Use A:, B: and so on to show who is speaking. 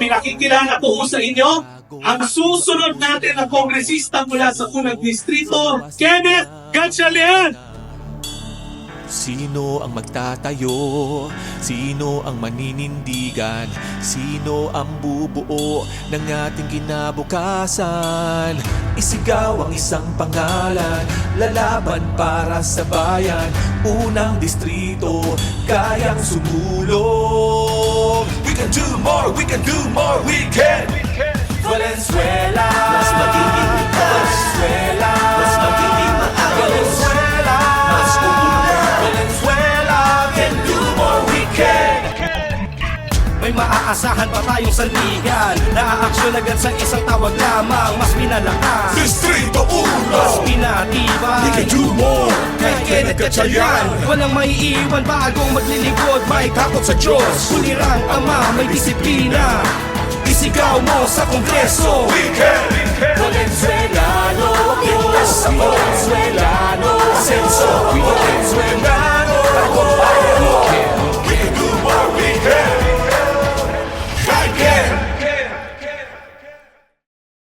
A: pinakikilala ko sa inyo ang susunod natin na kongresista mula sa unang distrito, Kenneth Gatchalian.
B: Sino ang magtatayo? Sino ang maninindigan? Sino ang bubuo ng ating kinabukasan? Isigaw ang isang pangalan, lalaban para sa bayan. Unang distrito, kayang sumulong. We can do more, we can do more, we can! Valenzuela, mas magiging Valenzuela, mas magiging Valenzuela, mas umulan. Valenzuela, can do more, we can.
C: May maaasahan pa tayong sandigan, naaaksyon agad sa isang tawag lamang. Mas pinalakas,
B: Distrito 1,
C: mas pinatibay.
B: we can do more.
C: Kay Kenneth Gatchalian, walang maiiwan bagong maglilingkod. May takot sa Diyos, kulirang ama, may disiplina. Isigaw mo sa Kongreso,
B: We can.